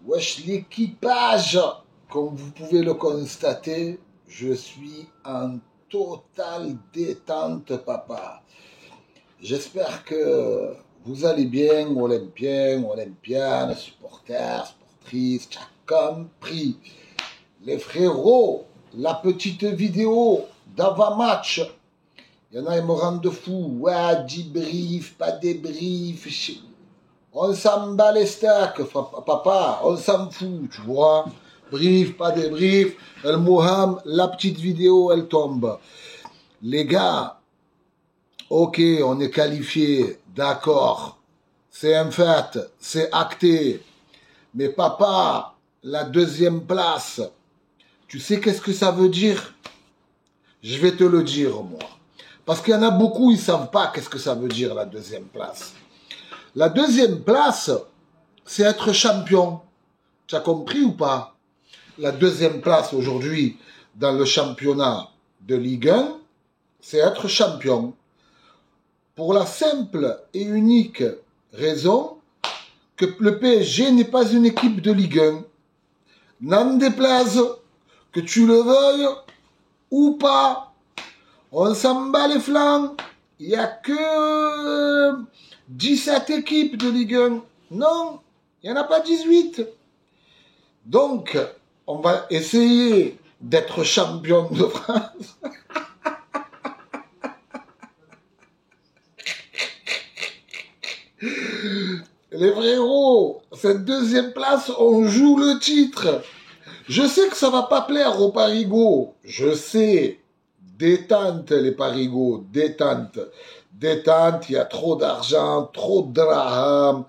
Wesh, l'équipage, comme vous pouvez le constater, je suis en totale détente, papa. J'espère que vous allez bien, Olympiens, Olympiennes, supporters, sportrices, tu as compris. Les frérots, la petite vidéo d'avant-match, il y en a, ils me rendent fou. Ouais, débrief, pas débrief. On s'en bat les steaks, papa, on s'en fout, tu vois. Brief, pas débrief. El Moham, la petite vidéo, elle tombe. Les gars, ok, on est qualifié, d'accord. C'est un fait, c'est acté. Mais papa, la deuxième place, tu sais qu'est-ce que ça veut dire? Je vais te le dire, moi. Parce qu'il y en a beaucoup, ils ne savent pas qu'est-ce que ça veut dire, la deuxième place. La deuxième place, c'est être champion. Tu as compris ou pas? La deuxième place aujourd'hui dans le championnat de Ligue 1, c'est être champion. Pour la simple et unique raison que le PSG n'est pas une équipe de Ligue 1. N'en déplaise, que tu le veuilles ou pas, on s'en bat les flancs. Il n'y a que 17 équipes de Ligue 1. Non, il n'y en a pas 18. Donc, on va essayer d'être champion de France. Les frérots, cette deuxième place, on joue le titre. Je sais que ça va pas plaire aux parigots. Je sais. Détente, les parigots. Détente. Détente, il y a trop d'argent, trop de draham.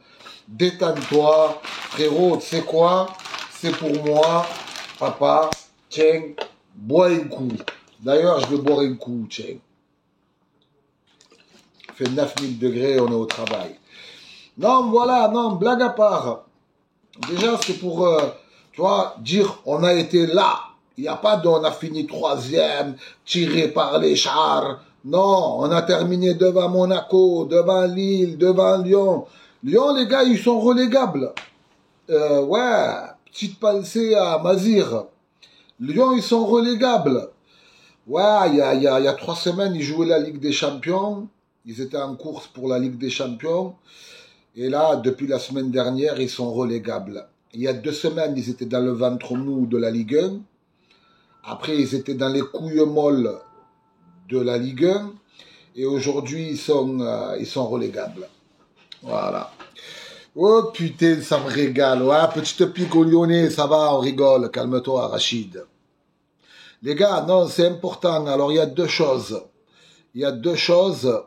Détente-toi. Frérot, tu sais quoi? C'est pour moi. Papa, tiens, bois un coup. D'ailleurs, je vais boire un coup, tiens. Il fait 9000 degrés, on est au travail. Non, voilà, non, blague à part. Déjà, c'est pour, tu vois, dire on a été là. Il n'y a pas d'on a fini troisième, tiré par les chars. Non, on a terminé devant Monaco, devant Lille, devant Lyon. Lyon, les gars, ils sont relégables. Ouais, petite pensée à Mazir. Lyon, ils sont relégables. Ouais, il y a 3 semaines, ils jouaient la Ligue des Champions. Ils étaient en course pour la Ligue des Champions. Et là, depuis la semaine dernière, ils sont relégables. Il y a 2 semaines, ils étaient dans le ventre mou de la Ligue 1. Après, ils étaient dans les couilles molles de la Ligue 1. Et aujourd'hui, ils sont relégables. Voilà. Oh putain, ça me régale. Ouais, petite pique au Lyonnais, ça va, on rigole. Calme-toi, Rachid. Les gars, non, c'est important. Alors, il y a 2 choses. Il y a 2 choses.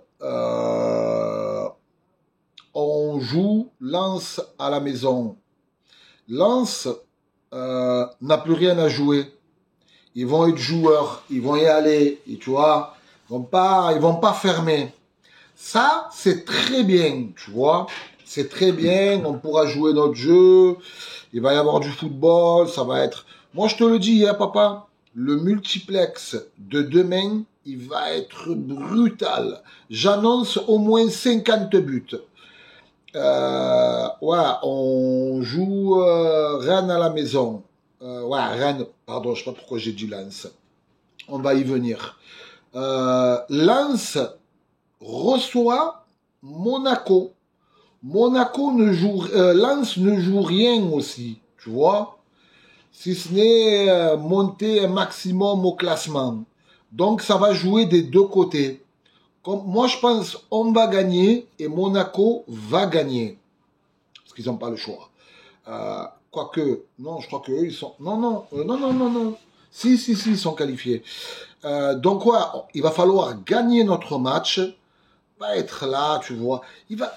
On joue Lens à la maison. Lens n'a plus rien à jouer. Ils vont être joueurs, ils vont y aller, et tu vois, ils vont pas fermer. Ça, c'est très bien, tu vois. C'est très bien, on pourra jouer notre jeu, il va y avoir du football, ça va être... Moi, je te le dis, hein, papa, le multiplex de demain, il va être brutal. J'annonce au moins 50 buts. Ouais, on joue Rennes à la maison. Ouais, Rennes, pardon, je sais pas pourquoi j'ai dit Lens. On va y venir. Lens reçoit Monaco. Lens ne joue rien aussi, tu vois. Si ce n'est monter un maximum au classement. Donc, ça va jouer des 2 côtés. Comme, moi, je pense on va gagner et Monaco va gagner. Parce qu'ils n'ont pas le choix. Quoique, non, je crois qu'eux, ils sont... Non. Si, ils sont qualifiés. Donc, ouais, il va falloir gagner notre match. Pas être là, tu vois.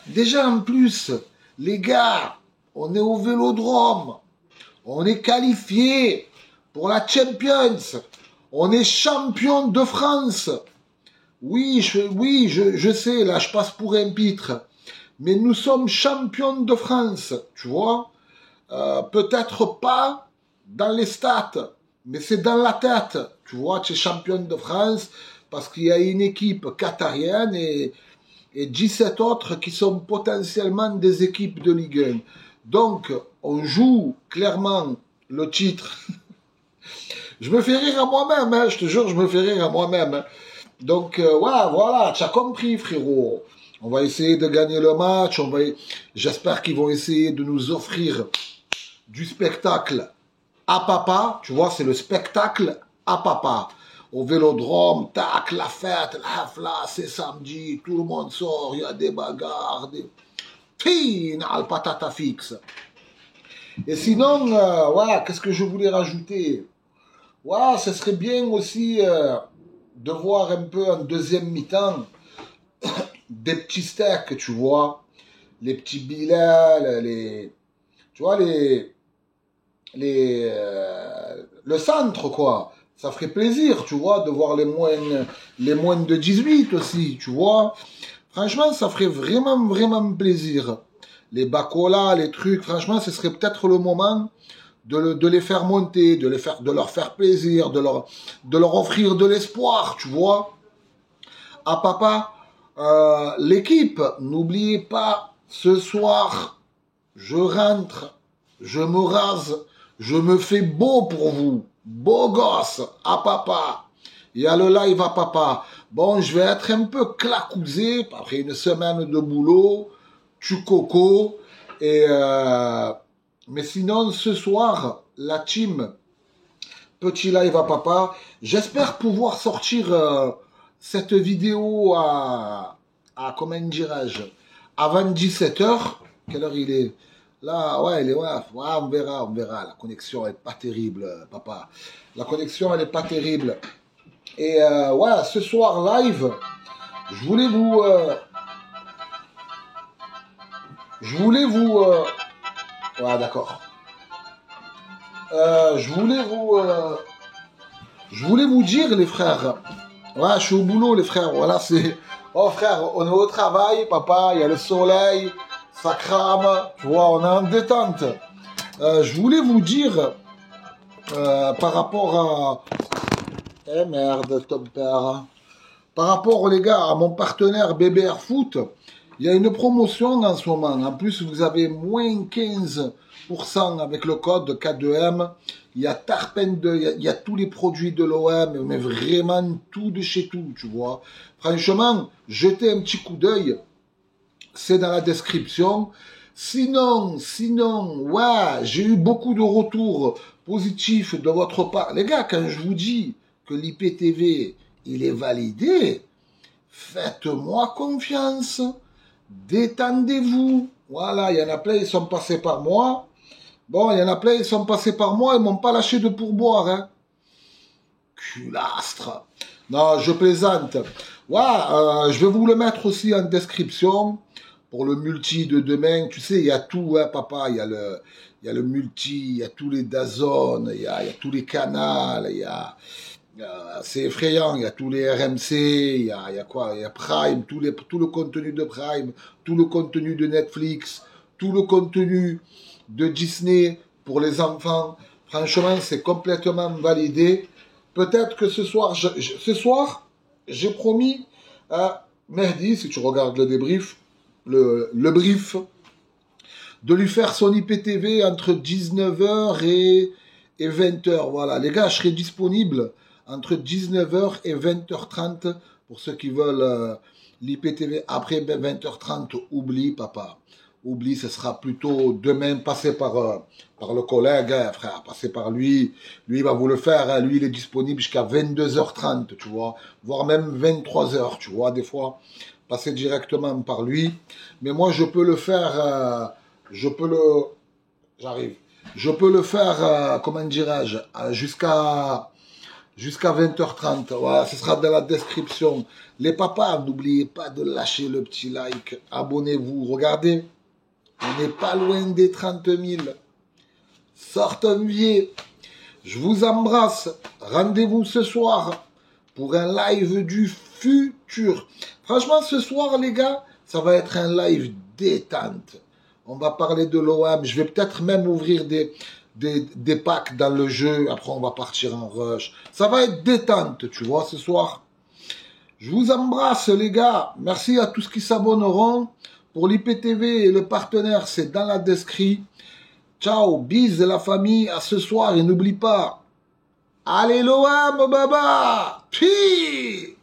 Déjà, en plus, les gars, on est au Vélodrome. On est qualifié pour la Champions. On est champion de France. Oui, je sais, là, je passe pour un pitre. Mais nous sommes champions de France, tu vois. Peut-être pas dans les stats, mais c'est dans la tête. Tu vois, tu es champion de France parce qu'il y a une équipe qatarienne et 17 autres qui sont potentiellement des équipes de Ligue 1. Donc, on joue clairement le titre. Je me fais rire à moi-même, hein, je te jure, je me fais rire à moi-même. Hein. Donc, ouais, voilà, tu as compris, frérot. On va essayer de gagner le match. J'espère qu'ils vont essayer de nous offrir du spectacle à papa. Tu vois, c'est le spectacle à papa. Au Vélodrome, tac, la fête, la hafla, c'est samedi, tout le monde sort, il y a des bagarres, des... Fine, al patata fixe. Et sinon, ouais, qu'est-ce que je voulais rajouter? Ouais, ce serait bien aussi de voir un peu en deuxième mi-temps des petits steaks, tu vois, les petits billets, tu vois, le centre, quoi. Ça ferait plaisir, tu vois, de voir les moins de 18 aussi, tu vois. Franchement, ça ferait vraiment, vraiment plaisir. Les bacolas, les trucs, franchement, ce serait peut-être le moment de les faire monter, de leur faire plaisir, de leur offrir de l'espoir, tu vois. Ah papa, l'équipe, n'oubliez pas, ce soir, je rentre, je me rase, je me fais beau pour vous, beau gosse, à papa. Il y a le live à papa. Bon, je vais être un peu clacousé après une semaine de boulot, tu coco, et mais sinon, ce soir, la team, petit live à papa. J'espère pouvoir sortir cette vidéo comment dirais-je, avant 17h. Quelle heure il est? Là, ouais, ouais, on verra, on verra. La connexion est pas terrible, papa. La connexion, elle est pas terrible. Et ouais, ce soir live, je voulais vous... ouais, d'accord. Je voulais vous dire, les frères. Ouais, je suis au boulot, les frères. Voilà, c'est... Oh, frère, on est au travail, papa. Il y a le soleil. Ça crame. Tu vois, on est en détente. Je voulais vous dire, par rapport à... Eh merde, ton père. Par rapport, les gars, à mon partenaire BBR Foot, il y a une promotion en ce moment. En plus, vous avez moins 15% avec le code K2M. Il y a il y a tous les produits de l'OM, mais vraiment tout de chez tout, tu vois. Franchement, jetez un petit coup d'œil. C'est dans la description. Sinon, ouais, j'ai eu beaucoup de retours positifs de votre part. Les gars, quand je vous dis que l'IPTV, il est validé, faites-moi confiance. Détendez-vous. Voilà, il y en a plein, ils sont passés par moi. Bon, il y en a plein, ils sont passés par moi, ils m'ont pas lâché de pourboire, hein. Culastre. Non, je plaisante. Ouais, je vais vous le mettre aussi en description pour le multi de demain. Tu sais, il y a tout, hein, papa. Il y a le multi, il y a tous les DAZN, il y a tous les canals, c'est effrayant, il y a tous les RMC, il y a quoi? Il y a Prime, tout le contenu de Prime, tout le contenu de Netflix, tout le contenu de Disney pour les enfants. Franchement, c'est complètement validé. Peut-être que ce soir, j'ai promis à Mehdi, si tu regardes le débrief, le brief, de lui faire son IPTV entre 19h et 20h. Voilà, les gars, je serai disponible entre 19h et 20h30 pour ceux qui veulent l'IPTV. Après 20h30, oublie, papa. Oublie, ce sera plutôt demain, passer par le collègue, hein, frère, passer par lui. Lui, il va vous le faire. Hein. Lui, il est disponible jusqu'à 22h30, tu vois, voire même 23h, tu vois, des fois. Passer directement par lui. Mais moi, je peux le faire, j'arrive. Je peux le faire, comment dirais-je, jusqu'à 20h30. Voilà, ce sera dans la description. Les papas, n'oubliez pas de lâcher le petit like. Abonnez-vous. Regardez, on n'est pas loin des 30 000. Sortez-viez. Je vous embrasse. Rendez-vous ce soir pour un live du futur. Franchement, ce soir, les gars, ça va être un live détente. On va parler de l'OM. Je vais peut-être même ouvrir des packs dans le jeu. Après, on va partir en rush. Ça va être détente, tu vois, ce soir. Je vous embrasse, les gars. Merci à tous qui s'abonneront. Pour l'IPTV et le partenaire, c'est dans la description. Ciao, bise la famille, à ce soir et n'oublie pas. Allez l'OM, baba! Puis